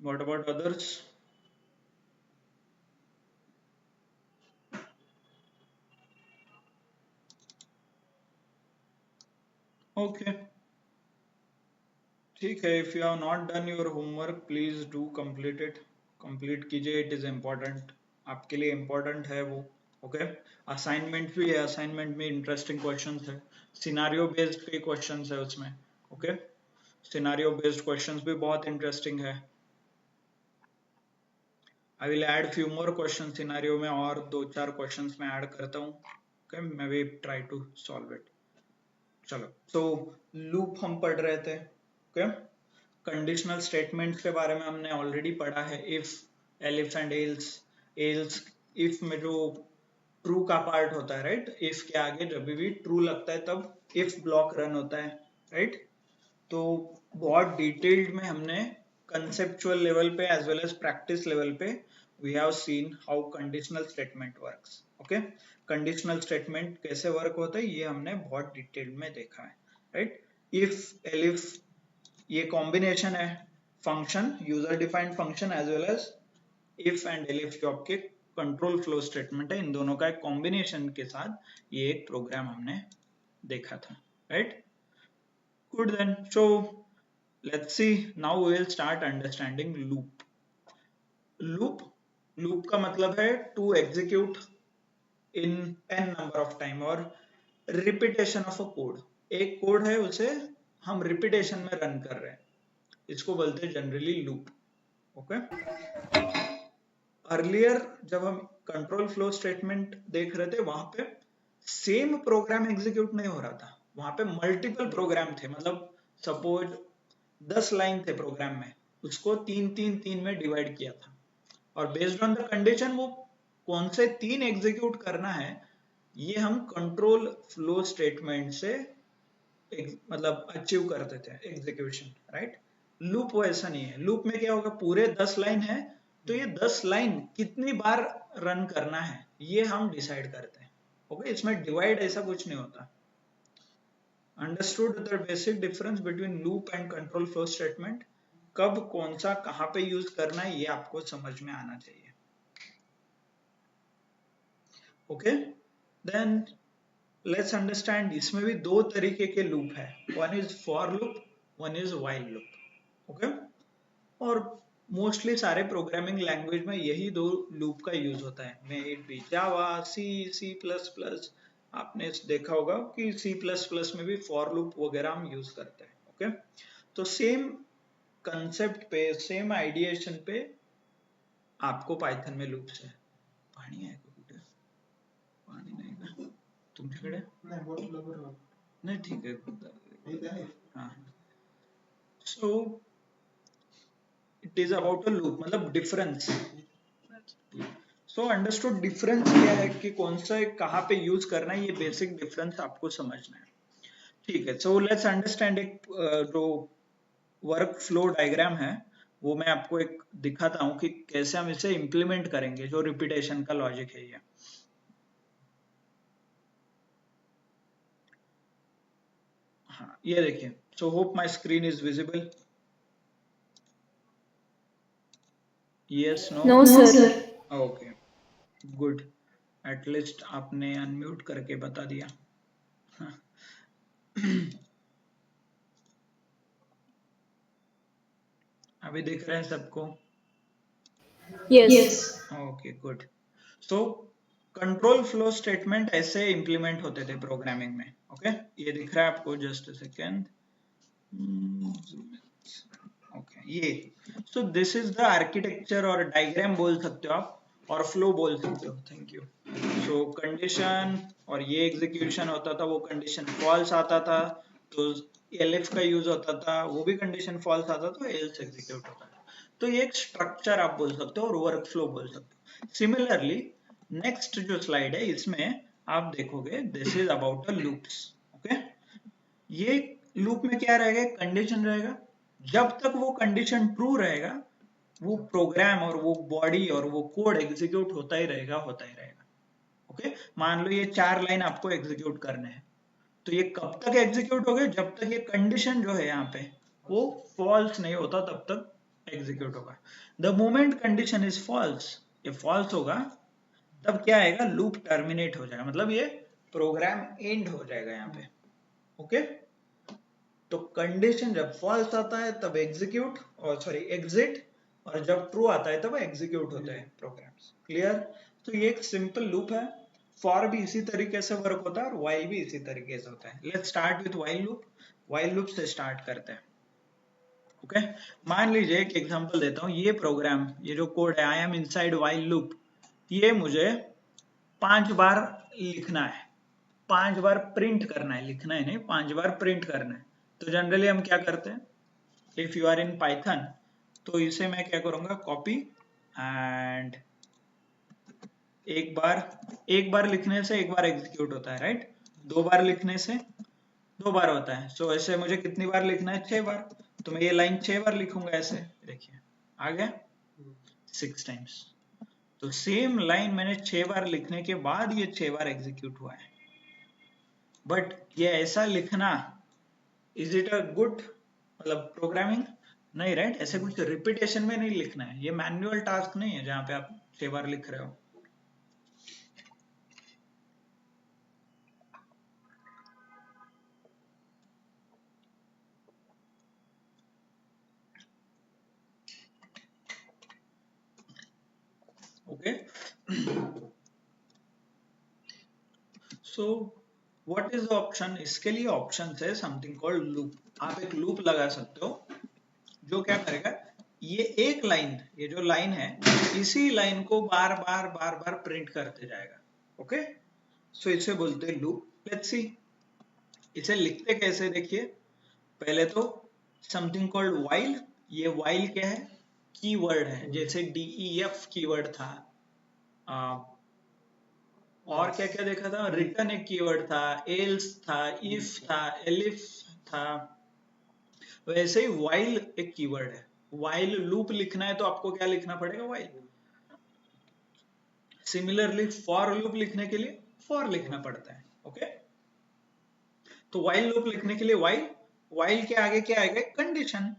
What about others? Okay, ठीक है. If you have not done your homework, please do complete it. Complete कीजिए. It is important. आपके लिए important है वो. Okay. Assignment भी है. Assignment में interesting questions है. Scenario based कई questions है उसमें. Okay. Scenario based questions भी बहुत interesting है. I will add few more questions scenario में, और 2-4 questions मैं add करता हूँ. Okay. मैं भी try to solve it. चलो. So loop हम पढ़ रहे थे. Okay. कंडीशनल स्टेटमेंट्स के बारे में हमने ऑलरेडी पढ़ा है. If, elif and else. Else, if में जो ट्रू का पार्ट होता है, राइट. इफ के आगे जब भी ट्रू लगता है तब इफ ब्लॉक रन होता है, राइट. तो बहुत डिटेल्ड में हमने कंसेप्चुअल लेवल पे as well as practice level पे we have seen how conditional statement works. Okay. Conditional statement कैसे वर्क होता है ये हमने बहुत डिटेल में देखा है, राइट. इफ, एलिफ, ये कॉम्बिनेशन है function, user defined function as well as if and elif जो आपके कंट्रोल फ्लो स्टेटमेंट है, इन दोनों का एक कॉम्बिनेशन के साथ ये एक प्रोग्राम हमने देखा था, right. Good then. So let's see now we will start understanding loop. Loop का मतलब है to execute in n number of time, और रिपीटेशन ऑफ अ कोड. एक कोड है उसे हम रिपीटेशन में रन कर रहे हैं, इसको बोलते हैं जनरली लूप. ओके. अर्लियर जब हम कंट्रोल फ्लो स्टेटमेंट देख रहे थे वहां पे सेम प्रोग्राम एग्जीक्यूट नहीं हो रहा था, वहां पे मल्टीपल प्रोग्राम थे. मतलब सपोज 10 लाइन थे प्रोग्राम में, उसको 3-3-3 में डिवाइड किया था, और बेस्ड ऑन द कंडीशन वो कौन से 3 एग्जीक्यूट करना है ये हम कंट्रोल फ्लो स्टेटमेंट से मतलब अचीव करते थे एग्जीक्यूशन, राइट. लूप वैसा नहीं है. लूप में क्या होगा, पूरे 10 लाइन है तो ये 10 लाइन कितनी बार रन करना है ये हम डिसाइड करते हैं. ओके. इसमें डिवाइड ऐसा कुछ नहीं होता. Understood the basic difference between loop and control flow statement. कब कौन सा कहां पे यूज करना है ये आपको समझ में आना चाहिए. ओके. Then let's understand. इसमें भी दो तरीके के लूप है. One is for loop, one is while loop. Okay. और मोस्टली सारे प्रोग्रामिंग लैंग्वेज में यही दो लूप का यूज होता है. May it be Java, C plus plus. आपने देखा होगा कि सी प्लस प्लस में भी फॉर लूप वगैरह हम यूज करते हैं. ओके. तो सेम कंसेप्ट पे, सेम आइडिएशन पे आपको पाइथन में लूप्स है. पाणी आहे का कुठे? पाणी नाही का तुमच्याकडे? नाही, ठीक आहे. हाँ. So it is about a loop, मतलब डिफरेंस. So understood. डिफरेंस क्या है कि कौन सा कहाँ पे यूज करना है, ये बेसिक डिफरेंस आपको समझना है. ठीक है. So let's understand. एक जो वर्क फ्लो डायग्राम है वो मैं आपको एक दिखाता हूँ कि कैसे हम इसे इंप्लीमेंट करेंगे, जो रिपीटेशन का लॉजिक है ये. हाँ, ये देखिए. So hope my screen is visible. Yes, no? No, sir. Okay, good. At least आपने अनम्यूट करके बता दिया. अभी दिख रहे हैं सबको? Yes. Okay, good. So control flow statement ऐसे इंप्लीमेंट होते थे प्रोग्रामिंग में. ओके. ये दिख रहा है आपको? Just a second. ओके. ये सो दिस इज द आर्किटेक्चर, और डायग्राम बोल सकते हो आप, और फ्लो बोल सकते हो. Thank you. सो कंडीशन, और ये एग्जीक्यूशन होता था, वो कंडीशन फॉल्स आता था तो एलिफ का यूज होता था, वो भी कंडीशन फॉल्स आता तो एल्स एग्जीक्यूट होता था. तो ये एक स्ट्रक्चर आप बोल सकते हो और वर्क फ्लो बोल सकते हो. सिमिलरली नेक्स्ट जो स्लाइड है इसमें आप देखोगे this is about a loops. Okay. ये लूप में क्या रहेगा, कंडीशन रहेगा. जब तक वो कंडीशन ट्रू रहेगा वो प्रोग्राम और वो बॉडी और वो कोड एग्जीक्यूट होता ही रहेगा, होता ही रहेगा. ओके. मान लो ये 4 लाइन आपको एग्जीक्यूट करने हैं, तो ये कब तक एग्जीक्यूट हो गए, जब तक ये कंडीशन जो है यहाँ पे वो फॉल्स नहीं होता तब तक एग्जीक्यूट होगा। The moment condition is false, ये फॉल्स होगा तब क्या आएगा, लूप टर्मिनेट हो जाएगा, मतलब ये प्रोग्राम एंड हो जाएगा यहाँ पे। ओके, तो कंडीशन जब फॉल्स आता है तब एग्जीक्यूट, और सॉरी एग्जिट, और जब ट्रू आता है तब एग्जीक्यूट होता है प्रोग्राम्स। क्लियर? तो ये एक सिंपल लूप है। फॉर भी इसी तरीके से वर्क होता है और व्हाइल भी इसी तरीके से होता है। Let's start with while loop. While loop से स्टार्ट करते हैं। ओके, मान लीजिए एक एग्जांपल देता हूँ, ये प्रोग्राम, ये जो कोड है, I am inside while loop, ये मुझे 5 बार लिखना है, 5 बार प्रिंट करना है, लिखना है नहीं, 5 बार प्रिंट करना है। तो जनरली हम क्या करते हैं, if you are in Python, तो इसे मैं क्या करूंगा, कॉपी एंड एक बार लिखने से एक बार एग्जीक्यूट होता है, राइट? 2 बार लिखने से 2 बार होता है। सो ऐसे मुझे कितनी बार लिखना है, 6 बार। तो मैं ये लाइन 6 बार लिखूंगा ऐसे, देखिए आ गया 6 टाइम्स। तो सेम लाइन मैंने 6 बार लिखने के बाद ये 6 बार एग्जीक्यूट हुआ है। बट ये ऐसा लिखना, इज इट अ गुड मतलब प्रोग्रामिंग? नहीं, राइट? ऐसे कुछ रिपीटेशन में नहीं लिखना है, ये मैन्युअल टास्क नहीं है जहां पे आप 6 बार लिख रहे हो। Okay, so what is the option? इसके लिए ऑप्शन है समथिंग कॉल्ड लूप। आप एक लूप लगा सकते हो जो क्या करेगा, ये एक लाइन, ये जो लाइन है, इसी लाइन को बार बार बार बार प्रिंट करते जाएगा। ओके, सो इसे बोलते हैं लूप। लेट्स सी इसे लिखते कैसे, देखिए। पहले तो समथिंग कॉल्ड व्हाइल। ये व्हाइल क्या है, कीवर्ड है, जैसे DEF कीवर्ड था, और क्या क्या देखा था, रिटर्न एक कीवर्ड था, एल्स था, इफ था, एलिफ था, वैसे ही व्हाइल एक कीवर्ड है। व्हाइल लूप लिखना है तो आपको क्या लिखना पड़ेगा, व्हाइल। सिमिलरली फॉर लूप लिखने के लिए फॉर लिखना पड़ता है। ओके, तो व्हाइल लूप लिखने के लिए व्हाइल, व्हाइल के आगे क्या आएगा, कंडीशन,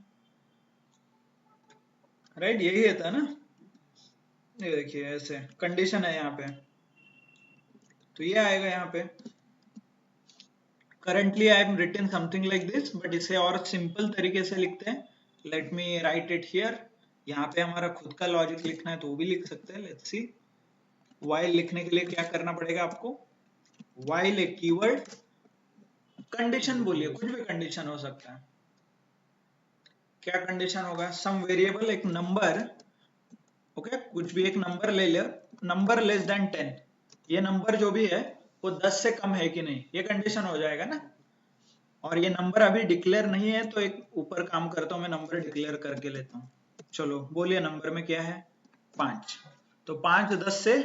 राइट? यही था ना, ये देखिए ऐसे कंडीशन है यहाँ पे, तो ये आएगा यहाँ पे। Currently I am written something like this, but इसे और सिंपल तरीके से लिखते हैं। Let me write it here. यहाँ पे हमारा खुद का लॉजिक लिखना है तो वो भी लिख सकते हैं। लेट्स सी, व्हाइल लिखने के लिए क्या करना पड़ेगा आपको, व्हाइल एक कीवर्ड, कंडीशन बोलिए, कुछ भी कंडीशन हो सकता है। क्या कंडीशन होगा, सम वेरिएबल, एक नंबर। ओके, कुछ भी एक नंबर ले लो, नंबर लेस देन 10, ये नंबर जो भी है वो 10 से कम है कि नहीं, ये कंडीशन हो जाएगा ना। और ये नंबर अभी डिक्लेयर नहीं है, तो एक ऊपर काम करता हूं, मैं नंबर डिक्लेयर करके लेता हूँ। चलो बोलिए, नंबर में क्या है, 5। तो 5 10 से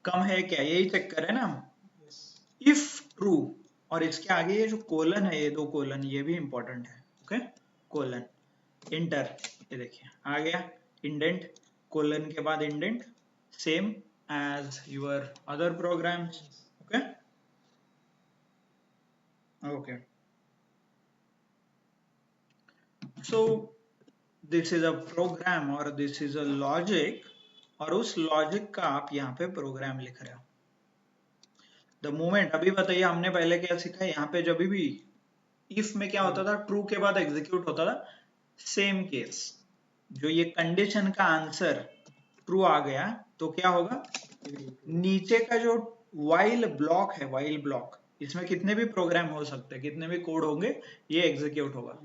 कम है क्या, यही चेक करें ना हम। इफ ट्रू, और इसके आगे ये जो कोलन है, ये 2 कोलन, ये भी इंपॉर्टेंट है। ओके, कोलन, इंटर, ये देखिए आ गया इंडेंट, कोलन के बाद indent, same as your other programs. Okay, okay, so this is a program और दिस इज अ लॉजिक, और उस लॉजिक का आप यहाँ पे प्रोग्राम लिख रहे हो। द मोमेंट, अभी बताइए हमने पहले क्या सीखा, यहाँ पे जब भी इफ में क्या होता था, ट्रू के बाद एग्जीक्यूट होता था। सेम केस, जो ये कंडीशन का आंसर ट्रू आ गया तो क्या होगा, नीचे का जो व्हाइल ब्लॉक है, व्हाइल ब्लॉक, इसमें कितने भी प्रोग्राम हो सकते हैं, कितने भी कोड होंगे, ये एग्जीक्यूट होगा।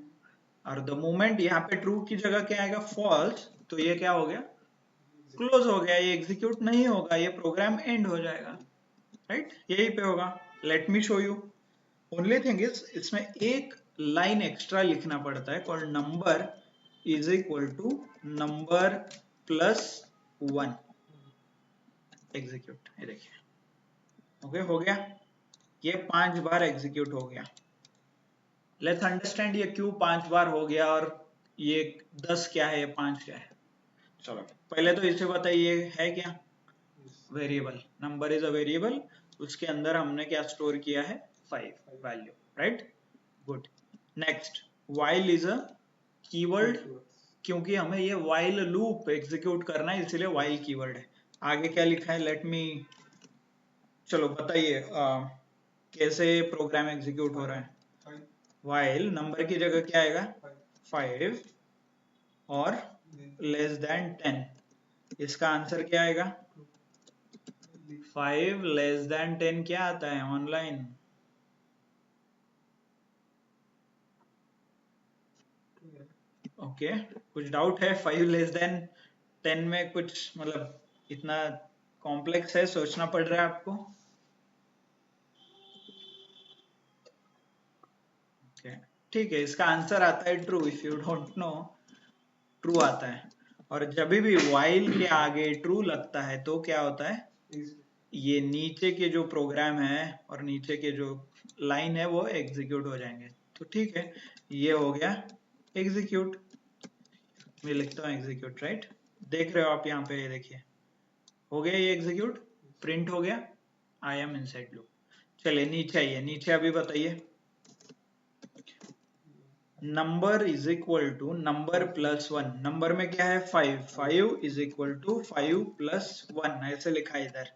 और द मोमेंट यहाँ पे ट्रू की जगह क्या आएगा, फॉल्स, तो ये क्या हो गया, क्लोज हो गया, ये एग्जीक्यूट नहीं होगा, ये प्रोग्राम एंड हो जाएगा, राइट? यही पे होगा। Let me show you. Only thing is इसमें एक लाइन एक्स्ट्रा लिखना पड़ता है, called number is equal to number plus 1, execute. ये देखिए, ओके, हो गया, ये 5 बार एग्जीक्यूट हो गया। लेट्स अंडरस्टैंड ये क्यों 5 बार हो गया, और ये 10 क्या है, ये 5 क्या है। चलो पहले तो इसे बताइए, है क्या, variable, number is a variable, उसके अंदर हमने क्या स्टोर किया है, 5 value, right? Good. Next, while is a keyword, क्योंकि हमें ये while लूप एग्जीक्यूट करना है, इसीलिए while कीवर्ड है। आगे क्या लिखा है, लेट मी, चलो बताइए कैसे प्रोग्राम एग्जीक्यूट हो रहा है। while नंबर की जगह क्या आएगा, 5 और लेस देन 10, इसका आंसर क्या आएगा, 5 लेस देन 10 क्या आता है ऑनलाइन, ओके कुछ डाउट है, 5 लेस देन 10 में कुछ मतलब इतना कॉम्प्लेक्स है, सोचना पड़ रहा है आपको, ओके ठीक है, इसका आंसर आता है true, if you don't no true आता है। और जब भी while के आगे ट्रू लगता है तो क्या होता है, ये नीचे के जो प्रोग्राम है और नीचे के जो लाइन है वो एग्जीक्यूट हो जाएंगे। तो ठीक है, ये हो गया एग्जीक्यूट, मैं लिखता हूँ एग्जीक्यूट, राइट, देख रहे हो आप यहाँ पे, ये देखिए हो गया, ये एग्जीक्यूट प्रिंट हो गया, आई एम इनसाइड लूप। चलिए नीचे आइए, नीचे अभी बताइए, number is equal to number plus 1, number में क्या है 5, 5 इज इक्वल टू 5 प्लस 1, ऐसे लिखा है इधर,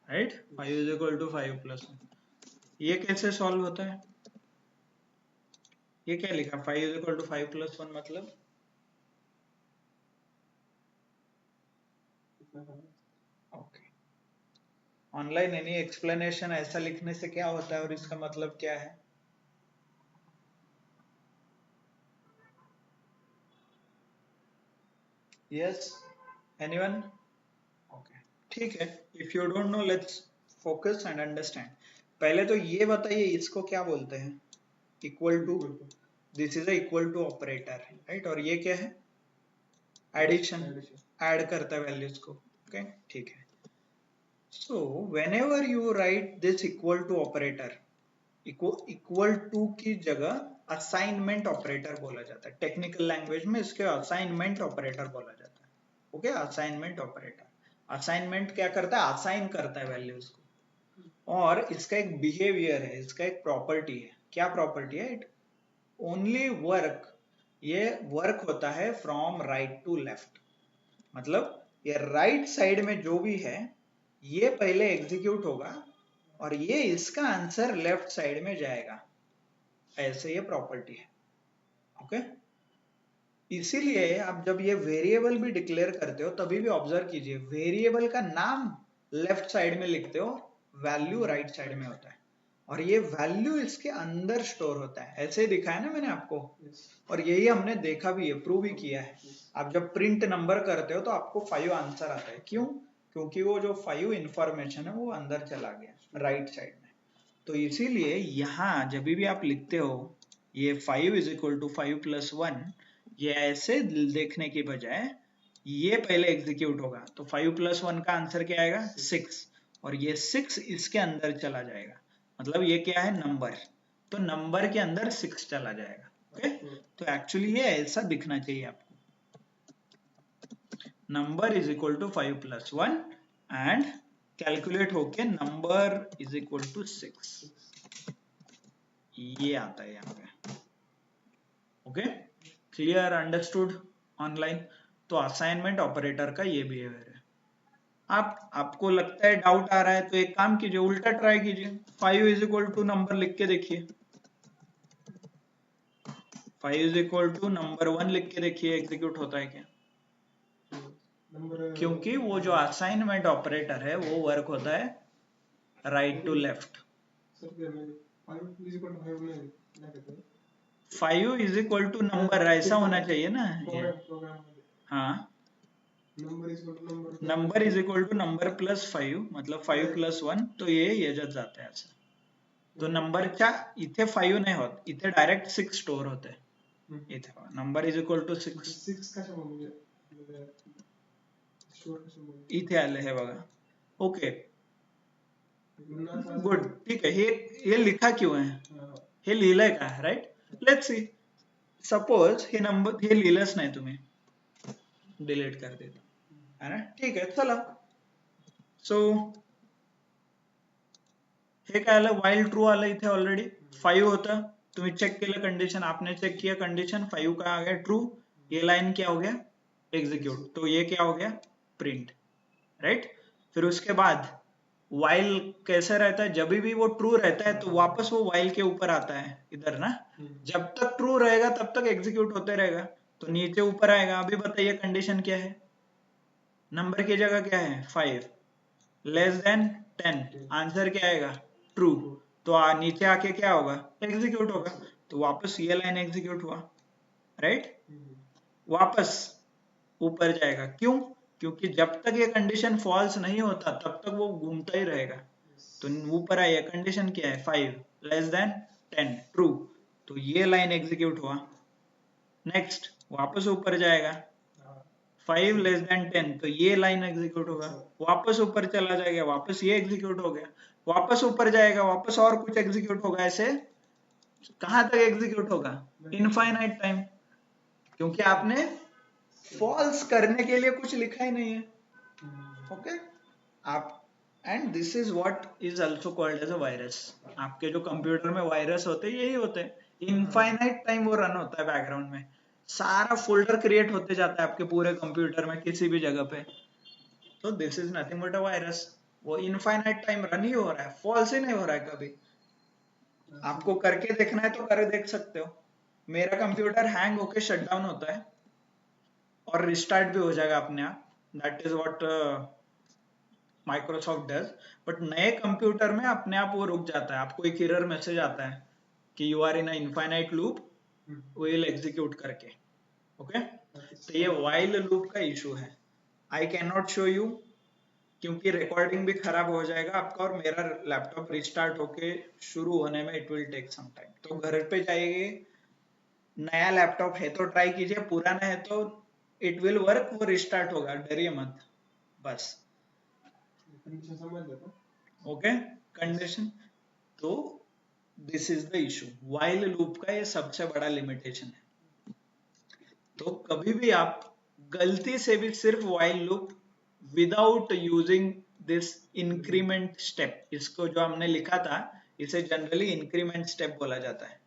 right, 5 is equal to 5 plus 1, ये कैसे सॉल्व होता है, ये क्या लिखा 5 इज इक्वल टू 5 प्लस 1 मतलब, ओके, ऑनलाइन एनी एक्सप्लेनेशन, ऐसा लिखने से क्या होता है और इसका मतलब क्या है, यस एनीवन, ओके ठीक है, if you don't know let's focus and understand. पहले तो ये बताइए इसको क्या बोलते हैं, equal to, this is a equal to operator, right, और ये क्या है, एडिशन, ऐड करता है वैल्यूज को, ओके ठीक है। So whenever you write this equal to operator, equal to की जगह असाइनमेंट ऑपरेटर बोला जाता है, टेक्निकल लैंग्वेज में इसके असाइनमेंट ऑपरेटर बोला जाता है, ओके असाइनमेंट ऑपरेटर, असाइनमेंट क्या करता है, असाइन करता है वैल्यूज को, और इसका एक बिहेवियर है, इसका एक प्रॉपर्टी है, क्या प्रॉपर्टी है, इट ओनली वर्क, ये वर्क होता है फ्रॉम राइट टू लेफ्ट, मतलब ये राइट साइड में जो भी है ये पहले एग्जीक्यूट होगा और ये इसका आंसर लेफ्ट साइड में जाएगा, ऐसे ये प्रॉपर्टी है, ओके। इसीलिए आप जब ये वेरिएबल भी डिक्लेयर करते हो तभी भी ऑब्जर्व कीजिए, वेरिएबल का नाम लेफ्ट साइड में लिखते हो, वैल्यू राइट साइड में होता है, और ये वैल्यू इसके अंदर स्टोर होता है, ऐसे दिखाया ना मैंने आपको, और यही हमने देखा भी है, प्रूव भी किया है। आप जब प्रिंट नंबर करते हो तो आपको 5 आंसर आता है, क्यों, क्योंकि वो जो 5 इंफॉर्मेशन है वो अंदर चला गया राइट साइड में। तो इसीलिए यहाँ जब भी आप लिखते हो ये 5 इज इक्वल टू 5 प्लस 1, ये ऐसे देखने की बजाय ये पहले एग्जीक्यूट होगा, तो 5 प्लस 1 का आंसर क्या आएगा 6, और ये 6 इसके अंदर चला जाएगा, मतलब ये क्या है नंबर, तो नंबर के अंदर 6 चला जाएगा, ओके। तो एक्चुअली ये ऐसा दिखना चाहिए आपको, number is equal to 5 plus 1 and calculate होके नंबर इज इक्वल टू 6, ये आता है यहाँ पे, ओके क्लियर, अंडरस्टूड ऑनलाइन। तो असाइनमेंट ऑपरेटर का ये बिहेवियर है। आपको लगता है डाउट आ रहा है तो एक काम कीजिए, उल्टा ट्राई कीजिए, 5 इज इक्वल टू नंबर लिख के देखिए, 5 इज इक्वल टू नंबर 1 लिख के देखिए, एग्जीक्यूट होता है क्या, क्योंकि वो जो असाइनमेंट ऑपरेटर है वो वर्क होता है right to left. 5 is equal to number ऐसा होना चाहिए ना, हाँ number is equal to number plus 5, मतलब 5 प्लस 1, तो ये याच्यात जात आहे असं, तो नंबरच्या इथे 5 नाही होत, इथे डायरेक्ट 6 स्टोर होते, इथे नंबर इज इक्वल टू 6, इथे आले हे बघा, ओके गुड ठीक है, हे लिखा क्यों है, हे लिहिलंय का, राइट, लेट्स सी, सपोज हे नंबर हे लिहिलंच नाही तुम्ही, डिलीट कर देता है ना, ठीक आहे चला। सो हे काय आलं, while ट्रू आलं इथे ऑलरेडी, 5 होतं, तुम्ही चेक केलं कंडिशन, आपने चेक किया कंडिशन 5 का आ गया ट्रू, ये लाइन क्या हो गया एग्जीक्यूट, तो ये क्या हो गया प्रिंट, राइट। फिर उसके बाद वाइल कैसे रहता है, जब भी वो ट्रू रहता है तो वापस वो वाइल के ऊपर आता है इधर ना, जब तक ट्रू रहेगा तब तक एग्जीक्यूट होते रहेगा, तो नीचे ऊपर आएगा। अभी बताइए कंडीशन क्या है, नंबर की जगह क्या है 5, लेस देन 10, आंसर क्या आएगा ट्रू, तो नीचे आके क्या होगा एग्जीक्यूट होगा, तो वापस ये लाइन एग्जीक्यूट हुआ, राइट। वापस ऊपर जाएगा, क्यों, क्योंकि जब तक ये कंडीशन फॉल्स नहीं होता तब तक वो घूमता ही रहेगा, तो ऊपर आइए कंडीशन क्या है 5 लेस देन 10 ट्रू, तो ये लाइन एग्जीक्यूट हुआ। नेक्स्ट वापस ऊपर जाएगा 5 लेस देन 10, तो ये लाइन एग्जीक्यूट होगा, वापस ऊपर चला जाएगा, वापस ये एग्जीक्यूट हो गया, वापस ऊपर जाएगा, वापस और कुछ एग्जीक्यूट होगा, ऐसे कहां तक एग्जीक्यूट होगा इनफाइनाइट टाइम, क्योंकि आपने फॉल्स करने के लिए कुछ लिखा ही नहीं है, ओके। आप and this is what is also called as a virus, आपके जो कंप्यूटर में वायरस होते हैं यही होते हैं, इनफाइनाइट टाइम वो रन होता है बैकग्राउंड में, सारा फोल्डर क्रिएट होते जाता है आपके पूरे कंप्यूटर में किसी भी जगह पे, तो this is nothing but a virus, वो इनफाइनाइट टाइम रन ही हो रहा है, फॉल्स ही नहीं हो रहा है कभी। आपको करके देखना है तो कर देख सकते हो, मेरा कंप्यूटर हैंग होके शट डाउन होता है और रिस्टार्ट भी हो जाएगा अपने आप, that is what Microsoft does, but नए कंप्यूटर में अपने आप वो रुक जाता है, आपको एक एरर मैसेज आता है कि you are in a infinite loop, will execute करके, ओके। तो ये व्हाइल लूप का इशू है, I can not show you क्योंकि रिकॉर्डिंग भी खराब हो जाएगा आपका, और मेरा लैपटॉप रिस्टार्ट होके शुरू होने में it will take some time, तो घर पे जाइए, नया लैपटॉप है तो ट्राई कीजिए, पुराना है तो इट विल वर्क, वो रिस्टार्ट होगा, डरिए मत बस, ओके कंडीशन। तो this is the issue, while loop का ये सबसे बड़ा लिमिटेशन है, तो कभी भी आप गलती से भी सिर्फ while loop without using this increment step, इसको जो हमने लिखा था इसे जनरली इंक्रीमेंट स्टेप बोला जाता है।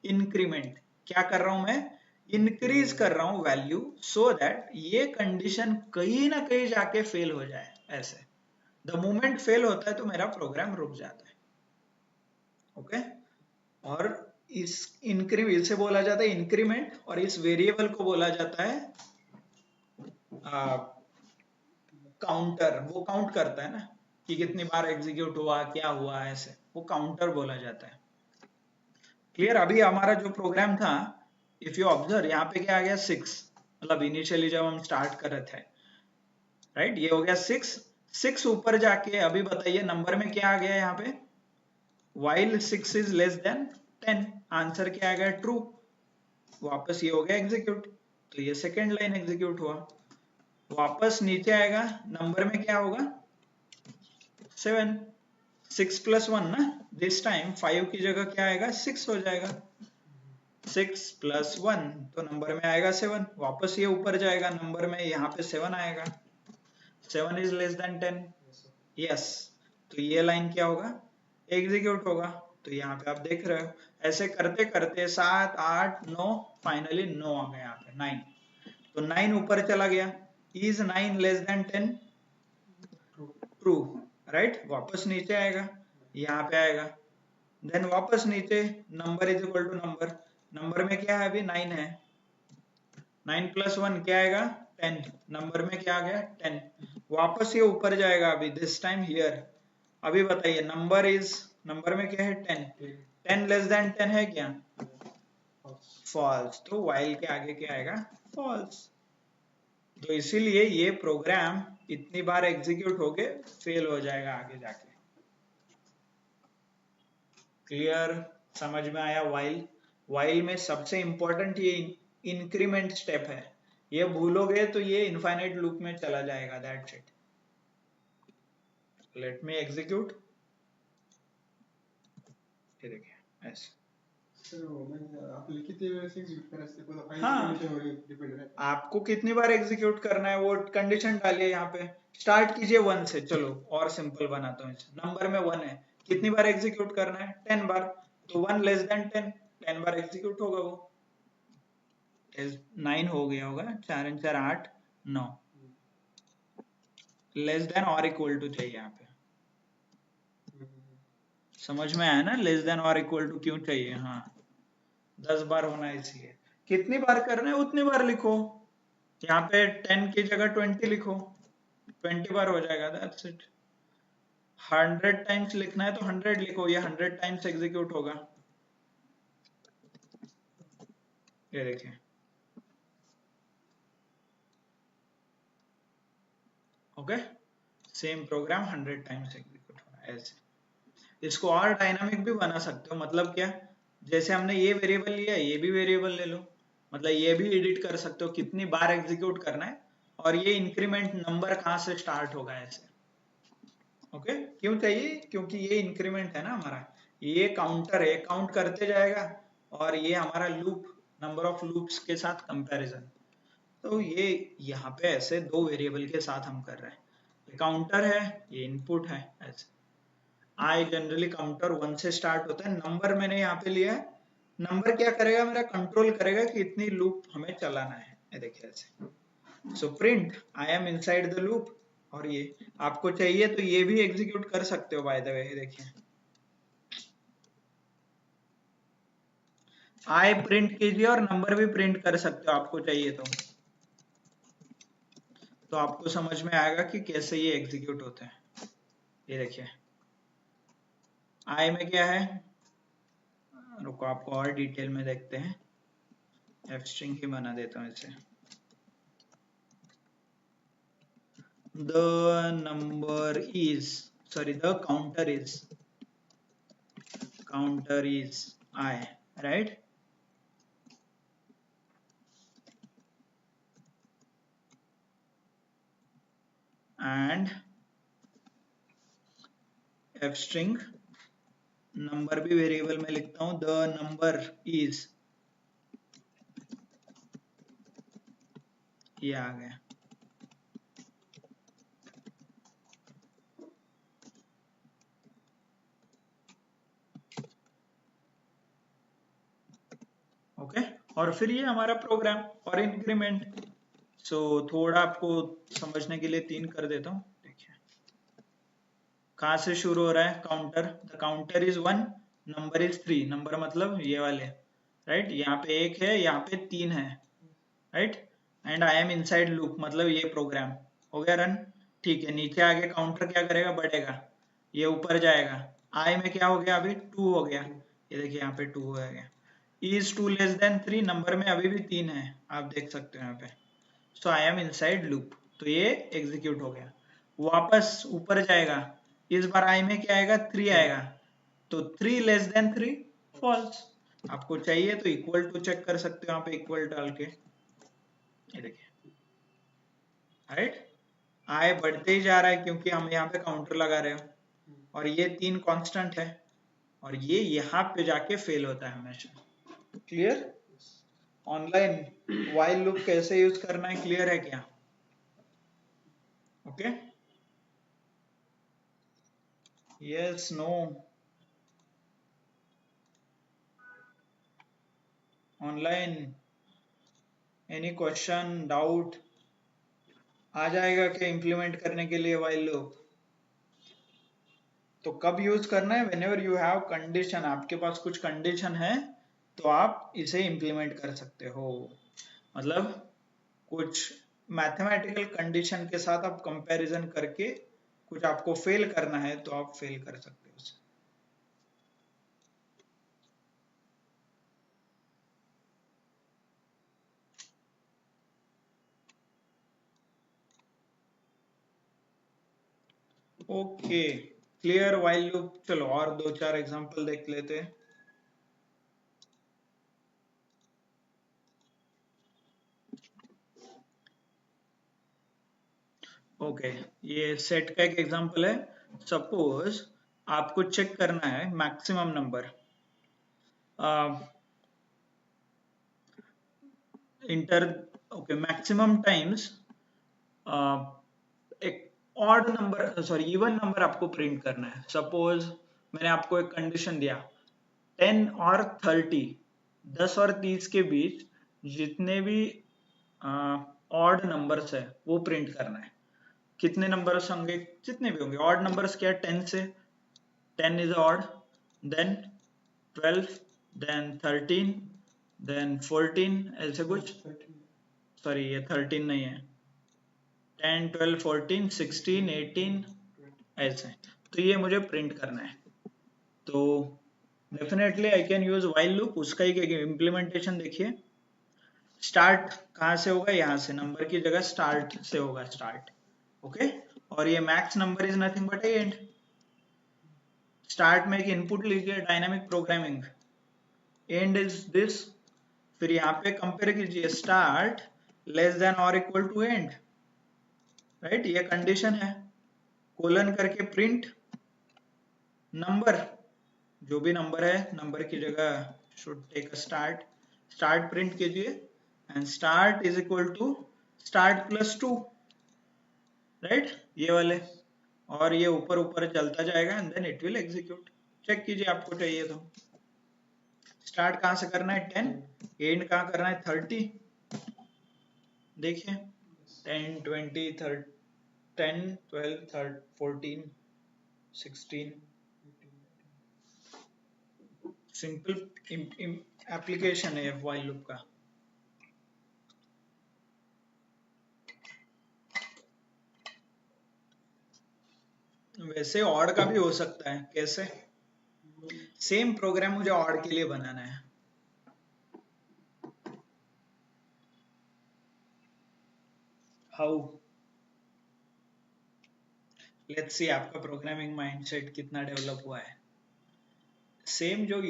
इंक्रीमेंट क्या कर रहा हूं मैं, इंक्रीज कर रहा हूं वैल्यू, सो दैट ये कंडीशन कहीं ना कहीं जाके फेल हो जाए, ऐसे द मोमेंट फेल होता है तो मेरा प्रोग्राम रुक जाता है, ओके। और इस इंक्रीमेंट से बोला जाता है इंक्रीमेंट, और इस वेरिएबल को बोला जाता है काउंटर, वो काउंट करता है ना कि कितनी बार एग्जीक्यूट हुआ क्या हुआ, ऐसे वो काउंटर बोला जाता है, क्लियर। अभी हमारा जो प्रोग्राम था, इफ यू ऑब्जर्व यहाँ पे क्या आ गया 6, मतलब इनिशियली जब हम स्टार्ट कर रहे थे, राइट, ये हो गया 6, 6 ऊपर जाके अभी बताइए नंबर में क्या आ गया यहाँ पे, while 6 is less than 10, answer क्या आ गया ट्रू, वापस ये हो गया एग्जीक्यूट, तो ये सेकेंड लाइन एग्जीक्यूट हुआ, वापस नीचे आएगा, नंबर में क्या होगा 7, 6 प्लस 1 ना, दिस टाइम 5 की जगह क्या आएगा 6 हो जाएगा, 6 प्लस 1 तो नंबर में आएगा 7, वापस ये ऊपर जाएगा, नंबर में यहाँ पे 7 आएगा, 7 इज लेस देन 10, यस, तो ये लाइन क्या होगा एग्जीक्यूट होगा, तो यहाँ पे आप देख रहे हो ऐसे करते करते 7 8 9, फाइनली 9 आ गया यहाँ पे 9, तो 9 ऊपर चला गया, is 9 less than 10 true, right, वापस नीचे आएगा, यहाँ पे आएगा, देन वापस नीचे number is equal to number, number में क्या है अभी 9 है, 9 प्लस 1 क्या आएगा 10, नंबर में क्या आ गया 10, वापस ये ऊपर जाएगा अभी दिस टाइम हियर, अभी बताइए नंबर में क्या है 10, 10 लेस देन 10 है क्या फॉल्स, तो व्हाइल के आगे क्या आएगा फॉल्स, तो इसीलिए ये प्रोग्राम इतनी बार एग्जीक्यूट होके फेल हो जाएगा आगे जाके, क्लियर, समझ में आया। व्हाइल में सबसे इंपॉर्टेंट ये इंक्रीमेंट स्टेप है, ये भूलोगे तो ये इनफाइनाइट लूप में चला जाएगा, that's it. Let me execute, ये देखिए ऐसे, हाँ, आपको कितनी बार एग्जीक्यूट करना है वो कंडीशन डालिए, यहाँ पे स्टार्ट कीजिए 1 से, चलो और सिंपल बनाता हूँ, नंबर में 1 है, कितनी बार एग्जीक्यूट करना है 10 बार, तो 1 लेस देन 10, 10 बार एग्जीक्यूट होगा वो। 9 हो गया होगा, 4 and 4 8 9। लेस देन और इक्वल टू चाहिए यहाँ पे, समझ में आया ना? लेस देन और इक्वल टू क्यों चाहिए? हाँ 10 बार होना चाहिए। कितनी बार करना है उतनी बार लिखो, यहाँ पे 10 की जगह 20 लिखो, 20 बार हो जाएगा, दैट्स इट। 100 टाइम्स लिखना है तो 100 लिखो, ये 100 टाइम्स एग्जीक्यूट होगा। ये देखिए, okay, same programme 100 times execute हो रहा है ऐसे। इसको और डायनामिक भी बना सकते हो, मतलब क्या, जैसे हमने ये वेरिएबल लिया, ये भी वेरिएबल ले लो, मतलब ये भी एडिट कर सकते हो कितनी बार एग्जीक्यूट करना है, और ये इंक्रीमेंट नंबर कहाँ से स्टार्ट होगा ऐसे। ओके, क्यों चाहिए? क्योंकि ये इंक्रीमेंट है ना हमारा, ये काउंटर है, काउंट करते जाएगा, और ये हमारा लूप, नंबर ऑफ लूप्स के साथ कंपैरिजन। तो ये यहाँ पे ऐसे दो वेरिएबल के साथ हम कर रहे हैं, ये काउंटर है, ये इनपुट है ऐसे। आई जनरली काउंटर 1 से स्टार्ट होता है, नंबर मैंने यहाँ पे लिया है, नंबर क्या करेगा, मेरा कंट्रोल करेगा कि इतनी लूप हमें चलाना है, ये देखिए ऐसे। So print I am inside the loop, और ये आपको चाहिए तो ये भी एग्जीक्यूट कर सकते हो बाय द वे, देखिए आई प्रिंट कीजिए और नंबर भी प्रिंट कर सकते हो आपको चाहिए तो आपको समझ में आएगा कि कैसे ये एग्जीक्यूट होते हैं। ये देखिए आई में क्या है, रुको आपको और डिटेल में देखते हैं, एफ स्ट्रिंग ही बना देता हूँ इसे। The number is, sorry, the counter is I, right? And f string number भी वेरिएबल में लिखता हूं, the number is, ये आ गया। ओके, और फिर ये हमारा प्रोग्राम और इंक्रीमेंट। सो थोड़ा आपको समझने के लिए 3 कर देता हूँ, देखिए कहाँ से शुरू हो रहा है, counter, the counter is 1, number is 3, number मतलब ये वाले, राइट, यहाँ पे 1 है, यहाँ पे 3 है, right, and I am inside loop, मतलब ये प्रोग्राम हो गया रन। ठीक है, नीचे आगे काउंटर क्या करेगा, बढ़ेगा, ये ऊपर जाएगा, आई में क्या हो गया, अभी 2 हो गया, ये देखिए यहाँ पे 2 हो गया। इज 2 लेस देन 3, नंबर में अभी भी 3 है, आप देख सकते हो यहाँ पे। सो आई एम इनसाइड लूप, तो ये एग्जीक्यूट हो गया, वापस ऊपर जाएगा, इस बार आई में क्या आएगा, 3 आएगा, तो 3 लेस देन 3 फॉल्स। आपको चाहिए तो इक्वल टू चेक कर सकते हो यहाँ पे, इक्वल डाल के, ये देखिए, राइट, आय बढ़ते ही जा रहा है क्योंकि हम यहाँ पे काउंटर लगा रहे हो, और ये 3 कांस्टेंट है, और ये यहाँ पे जाके फेल होता है हमेशा। क्लियर? ऑनलाइन व्हाइल लूप कैसे यूज करना है, क्लियर है क्या? Okay, yes, no, online any question, doubt? आ जाएगा क्या इम्प्लीमेंट करने के लिए व्हाइल लूप? तो कब यूज करना है, व्हेनेवर यू हैव कंडीशन, आपके पास कुछ कंडीशन है तो आप इसे इम्प्लीमेंट कर सकते हो, मतलब कुछ मैथमेटिकल कंडीशन के साथ आप कंपैरिजन करके कुछ आपको फेल करना है तो आप फेल कर सकते हो उसे। Okay, clear while loop? चलो और 2-4 एग्जांपल देख लेते हैं। ओके, ये सेट का एक एग्जांपल है। सपोज आपको चेक करना है maximum number, enter, okay, maximum times एक odd number, sorry even number आपको प्रिंट करना है। सपोज मैंने आपको एक कंडीशन दिया 10 और 30, 10 और 30 के बीच जितने भी ऑड नंबर्स है वो प्रिंट करना है। कितने नंबर्स होंगे, जितने भी होंगे ऑड नंबर्स, क्या 10 से, 10 is odd, then 12, then 13, then 14, ऐसे कुछ, सॉरी ये 13 नहीं है, 10, 12, 14, 16, 18, ऐसे। तो ये मुझे प्रिंट करना है। तो definitely I can use while loop. उसका ही इम्प्लीमेंटेशन देखिए। स्टार्ट कहाँ से होगा, यहाँ से, नंबर की जगह स्टार्ट से होगा, स्टार्ट, ओके। और ये max number is nothing but end. Start में एक इनपुट लीजिए, dynamic programming, and is this. फिर यहाँ पे कंपेयर कीजिए, स्टार्ट लेस देन और इक्वल टू एंड, राइट, ये कंडीशन है। कोलन करके प्रिंट नंबर, जो भी नंबर है, नंबर की जगह should take a start, start print कीजिए, and start is equal to start plus 2, right, ये वाले। और ये ऊपर ऊपर चलता जाएगा and then it will execute. Check कीजिए आपको चाहिए तो। स्टार्ट कहाँ से करना है, 10, एंड कहाँ करना है, 30। देखिए 10, 20, 30, 10, 12, 13, 14, 16, सिंपल एप्लीकेशन है व्हाइल लूप का। वैसे ऑड का भी हो सकता है, कैसे, सेम प्रोग्राम मुझे ऑड के लिए बनाना है। हाउ, लेट्स सी आपका प्रोग्रामिंग माइंडसेट कितना डेवलप हुआ है। सेम जो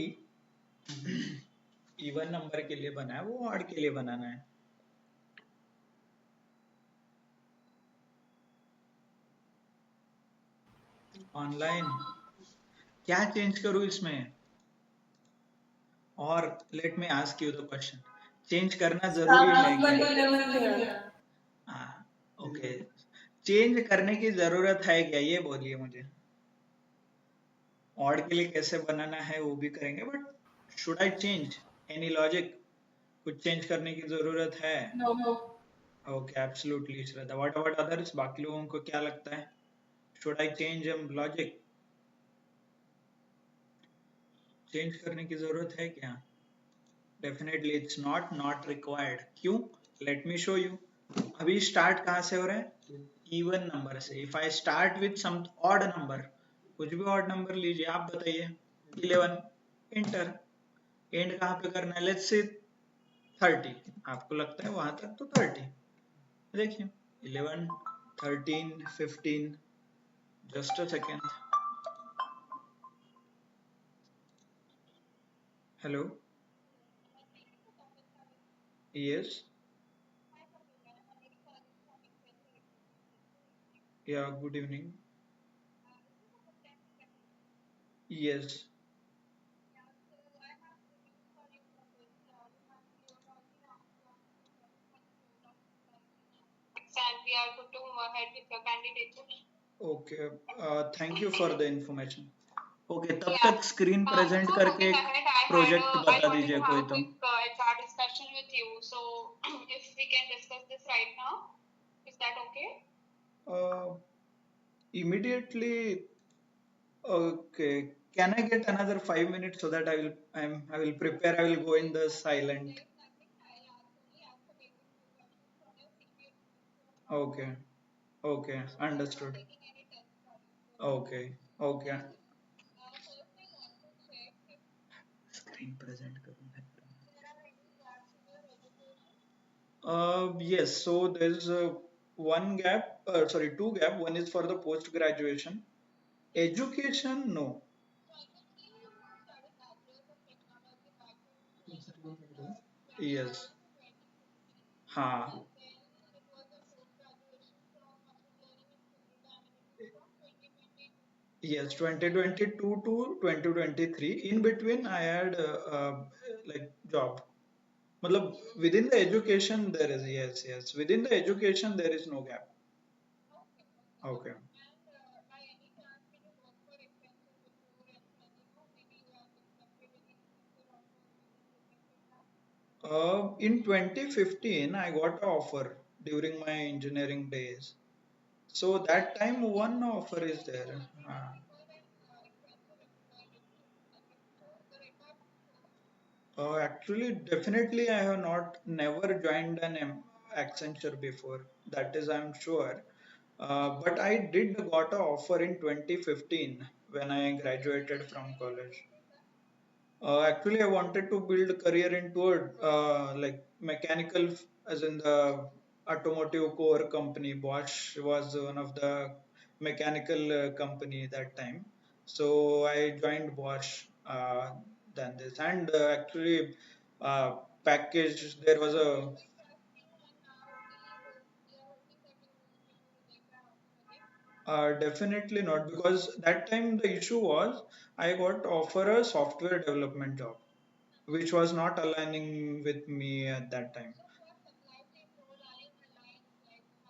इवन नंबर के लिए बना है वो ऑड के लिए बनाना है। ऑनलाइन क्या चेंज करूं इसमें, और let me ask you the question, change करना जरूरी है क्या? हाँ, ओके, चेंज करने की जरूरत है क्या, ये बोलिए मुझे। ऑड के लिए कैसे बनाना है वो भी करेंगे, but should I change any logic, कुछ चेंज करने की जरूरत है? Okay, absolutely Shraddha. What about others, बाकी लोगों को क्या लगता है, should I change logic, change करने की जरूरत है क्या? Definitely it's not required. क्यों, लेट मी शो यू। अभी स्टार्ट कहाँ से हो रहा है, इवन नंबर से। If I start with some odd number, कुछ भी ऑड नंबर लीजिए, आप बताइए, 11, इंटर, एंड कहाँ पे करना है, लेट्स से 30, आपको लगता है वहां तक तो 30, देखिए 11, 13, 15, just a second, hello, yes, yeah good evening, yes, and we are good to move ahead with your candidature. Okay, thank you for the information. Okay, तब तक स्क्रीन प्रेजेंट करके प्रोजेक्ट बता दीजिए कोई तो। HR discussion with you, so if we can discuss this right now, is that okay? Immediately, okay. Can I get another 5 minutes so that I will prepare. I will go in the silent. Okay. Okay. Understood. Okay. Okay. Screen present करूँगा। Yes. So there's one gap. Sorry, two gap. One is for the post graduation. Education, no. Yes. हाँ. Yes, 2022 to 2023. In between, I had like job. मतलब within the education there is, yes, yes. Within the education there is no gap. Okay. In 2015, I got an offer during my engineering days. So that time, one offer is there. Actually, definitely, I have not never joined an Accenture before. That is, I'm sure. But I did got an offer in 2015 when I graduated from college. Actually, I wanted to build a career into a like mechanical, as in the automotive core company. Bosch was one of the mechanical company that time. So I joined Bosch than this, and actually, uh, package there was a definitely not, because that time the issue was I got offer a software development job, which was not aligning with me at that time.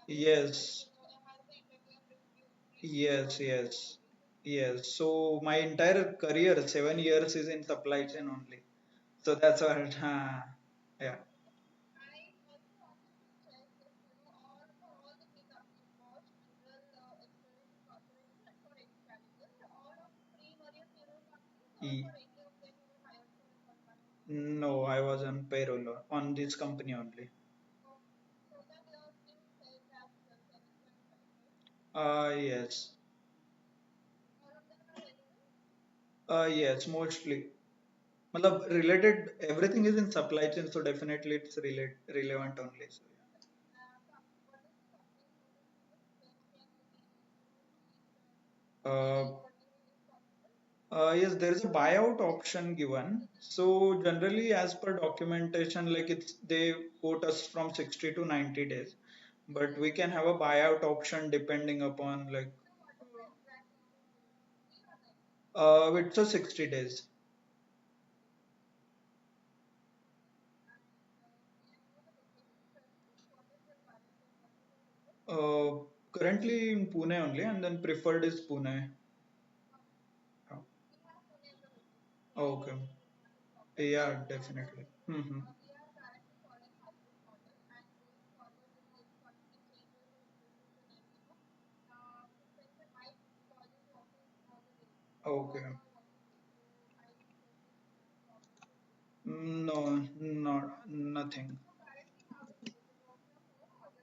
Yes, yes, yes, yes. So my entire career, 7 years, is in supply chain only. So that's what, yeah. E- No, I was on payroll on this company only. Yes. Yes, mostly. Matlab, related, everything is in supply chain, so definitely it's relevant only. So, yeah. Yes, there is a buyout option given. So generally, as per documentation, like it's they quote us from 60 to 90 days, but we can have a buyout option depending upon like it's a 60 days. Uh, Currently in Pune only, and then preferred is Pune. Oh, okay. Yeah, definitely. Hmm. Okay. No, not nothing.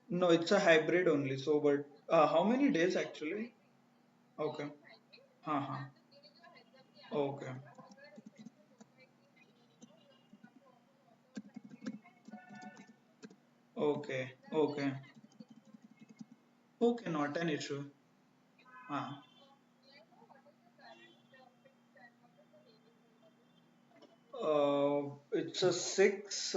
No, it's a hybrid only. So, but how many days actually? Okay. Uh-huh. Okay. Okay. Okay. Okay, not an issue. Ah. It's a six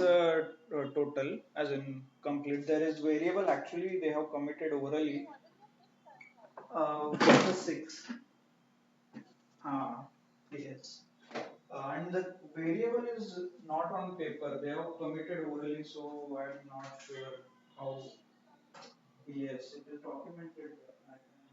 total, as in complete. There is variable. Actually, they have committed orally. It's a six. Ah. Yes. And the variable is not on paper. They have committed orally, so I'm not sure how. Yes, it is documented. I can-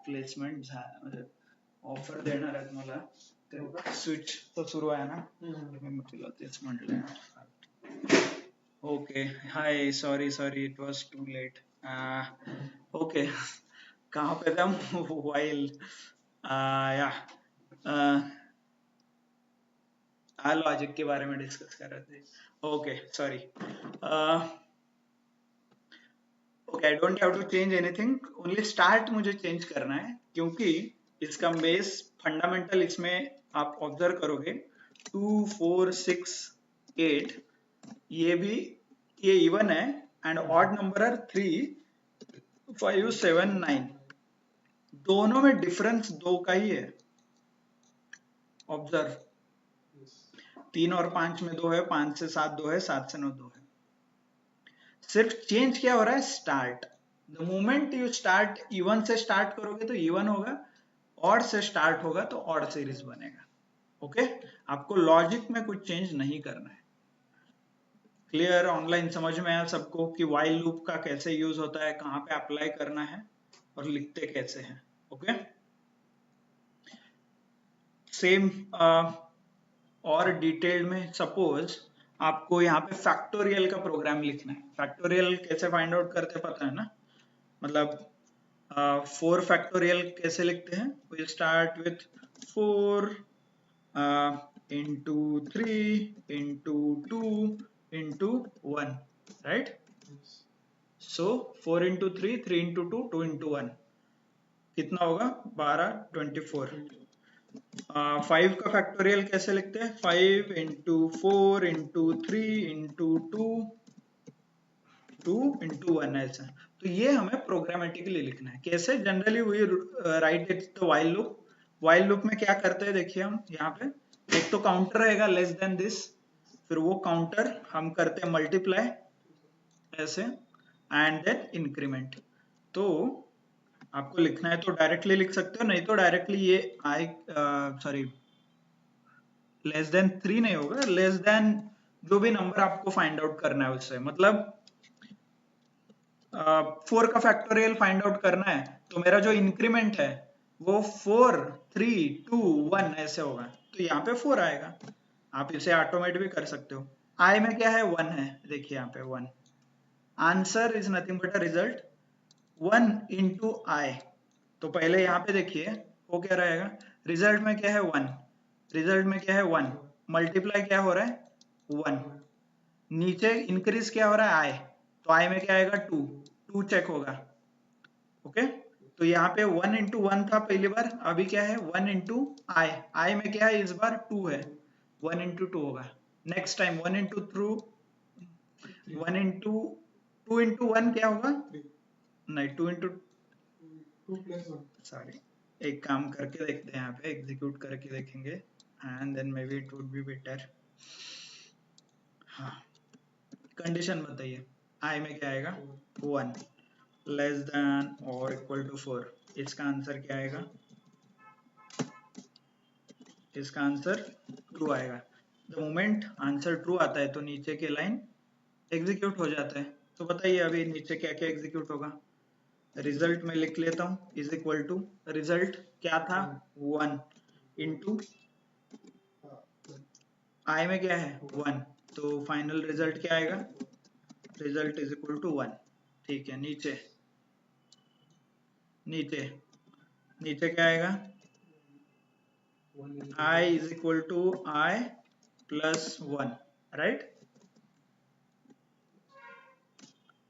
placement म्हणजे offer देणार आहेत मला ते switch तर सुरू आहे ना मी तुला तेच म्हटलं okay hi sorry it was too late okay कहाँ पे थे हम वाइल या लॉजिक के बारे में डिस्कस कर रहे थे okay sorry okay I don't have to change anything only start मुझे चेंज करना है क्योंकि इसका बेस फंडामेंटल इसमें आप ऑब्जर्व करोगे 2 4 6 8 ये भी ये इवन है एंड ऑड नंबर आर 3 5 7 9 दोनों में डिफरेंस 2 का ही है ऑब्जर्व 3 और 5 में 2 है 5 से 7 2 है 7 से 9 2 है सिर्फ चेंज क्या हो रहा है start the moment you start even से स्टार्ट करोगे तो इवन होगा ऑड से स्टार्ट होगा तो ऑड सीरीज बनेगा ओके आपको लॉजिक में कुछ चेंज नहीं करना है क्लियर ऑनलाइन समझ में आया सबको कि वाइल लूप का कैसे यूज होता है कहाँ पे अप्लाई करना है और लिखते कैसे हैं ओके सेम और डिटेल में सपोज आपको यहाँ पे फैक्टोरियल का प्रोग्राम लिखना है फैक्टोरियल कैसे फाइंड आउट करते पता है ना मतलब 4 फैक्टोरियल कैसे लिखते हैं we start with 4 into 3 into 2 into 1 right so 4 into 3 3 into 2 2 into 1 कितना होगा 12 24 5 का फैक्टोरियल कैसे लिखते हैं 5 into 4 into 3 into 2 2 into 1 ऐसा तो ये हमें प्रोग्रामेटिकली लिखना है कैसे generally we write it the while loop में क्या करते हैं देखिए हम यहाँ पे एक तो काउंटर रहेगा लेस देन दिस फिर वो काउंटर हम करते हैं मल्टीप्लाई ऐसे एंड देन इंक्रीमेंट तो आपको लिखना है तो डायरेक्टली लिख सकते हो नहीं तो डायरेक्टली ये सॉरी लेस देन 3 नहीं होगा लेस देन जो भी नंबर आपको फाइंड आउट करना है उससे मतलब 4 का फैक्टोरियल फाइंड आउट करना है तो मेरा जो इंक्रीमेंट है वो 4 3 2 1 ऐसे होगा तो यहाँ पे 4 आएगा आप इसे ऑटोमेट भी कर सकते हो आई में क्या है 1 है देखिए यहाँ पे 1 answer is nothing but a result 1 into i तो पहले यहाँ पे देखिए वो क्या रहेगा रिजल्ट में क्या है 1 रिजल्ट में क्या है 1 मल्टीप्लाई क्या हो रहा है 1 नीचे इंक्रीज क्या हो रहा है i तो i में क्या आएगा 2 2 चेक होगा ओके तो यहाँ पे 1 into 1 था पहली बार अभी क्या है 1 into i में क्या है इस बार 2 है 1 into 2 होगा next time 1 into 1 into 2 into 1 क्या होगा नहीं 2 into 2 plus 1 सॉरी एक काम करके देखते हैं यहाँ पे एग्जीक्यूट करके देखेंगे and then maybe it would be better हाँ कंडीशन बताइए आई में क्या आएगा 1 लेस देन और इक्वल टू 4 इसका आंसर क्या आएगा इसका आंसर ट्रू आएगा द मोमेंट आंसर ट्रू आता है तो नीचे के लाइन एग्जीक्यूट हो जाता है तो बताइए अभी नीचे क्या क्या एग्जीक्यूट होगा रिजल्ट में लिख लेता हूं इज इक्वल टू रिजल्ट क्या था 1 इंटू आई में क्या है 1 तो फाइनल रिजल्ट क्या आएगा रिजल्ट इज इक्वल टू 1 ठीक है नीचे नीचे नीचे क्या आएगा i is equal to i plus 1 right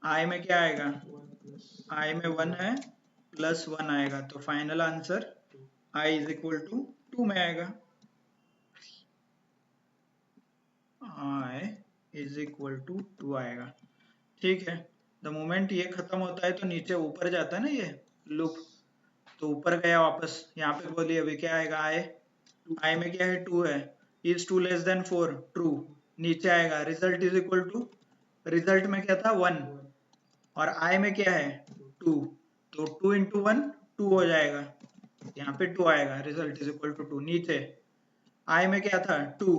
i में क्या आएगा i में 1 है प्लस 1 आएगा तो final answer i is equal to 2 में आएगा i इज इक्वल टू 2 आएगा ठीक है द मोमेंट ये खत्म होता है तो नीचे ऊपर जाता है ना ये लूप तो ऊपर गया वापस यहाँ पे बोलिए अभी क्या आएगा i में क्या है 2 है इज 2 लेस देन 4 ट्रू नीचे आएगा result is equal to result में क्या था 1 और i में क्या है 2 तो 2 into 1 2 हो जाएगा यहाँ पे 2 आएगा रिजल्ट इज इक्वल टू 2 नीचे i में क्या था 2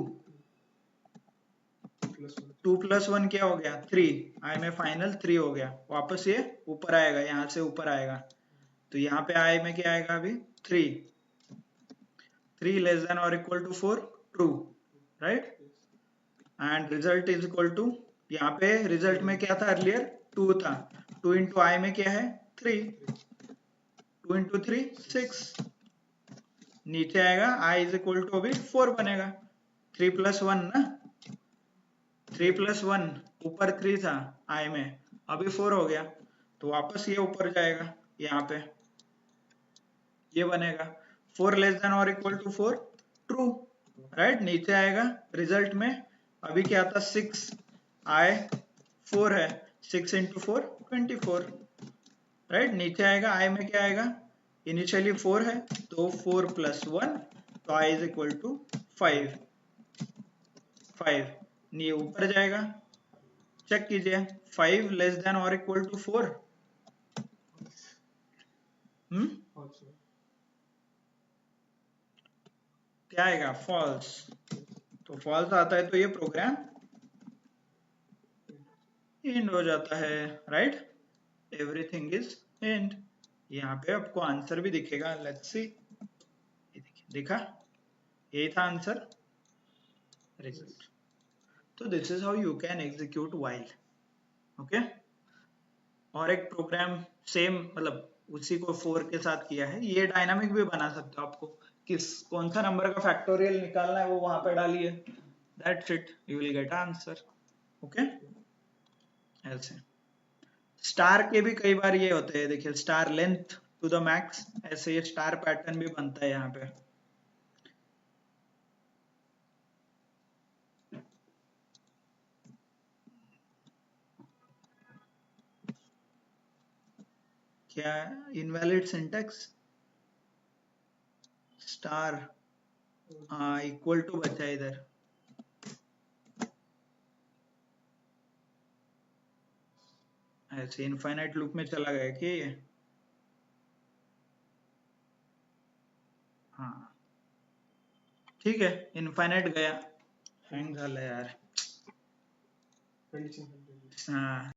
2 plus 1 क्या हो गया 3 i में फाइनल 3 हो गया वापस ये ऊपर आएगा यहाँ से ऊपर आएगा तो यहाँ पे आई में क्या आएगा अभी 3 लेस देन और equal to 4 true right and result is equal to यहाँ पे रिजल्ट में क्या था अर्लियर 2 था 2 इंटू आई में क्या है 3 2 इंटू 3 6 नीचे आएगा आई इज इक्वल टू अभी 4 बनेगा 3 प्लस 1 ना 3 प्लस 1 ऊपर 3 था आई में अभी 4 हो गया तो वापस ये ऊपर जाएगा यहाँ पे ये बनेगा 4 लेस देन और इक्वल टू 4 ट्रू राइट नीचे आएगा रिजल्ट में अभी क्या था 6 आई 4 है 6 इंटू 4 24 राइट नीचे आएगा आई में क्या आएगा इनिशियली 4 है तो 4 प्लस 1 तो आई इज इक्वल टू 5 ये ऊपर जाएगा चेक कीजिए 5 लेस देन और इक्वल टू 4 क्या आएगा फॉल्स तो फॉल्स आता है तो ये प्रोग्राम एंड हो जाता है राइट एवरीथिंग इज एंड यहाँ पे आपको आंसर भी दिखेगा लेट्स सी देखा यही था आंसर रिजल्ट तो this is how you can execute while okay और एक प्रोग्राम सेम मतलब उसी को 4 के साथ किया है ये डायनामिक भी बना सकते हो आपको कौन सा नंबर का फैक्टोरियल निकालना है वो वहां पे डालिए that's it you will get answer okay ऐसे स्टार के भी कई बार ये होते हैं देखिए star length to the max ऐसे ये स्टार पैटर्न भी बनता है यहाँ पे क्या invalid syntax star equal to बचा इधर ऐसे इनफाइनाइट लूप में चला गया कि ये हाँ ठीक है इनफाइनाइट गया हैंग झालं यार हाँ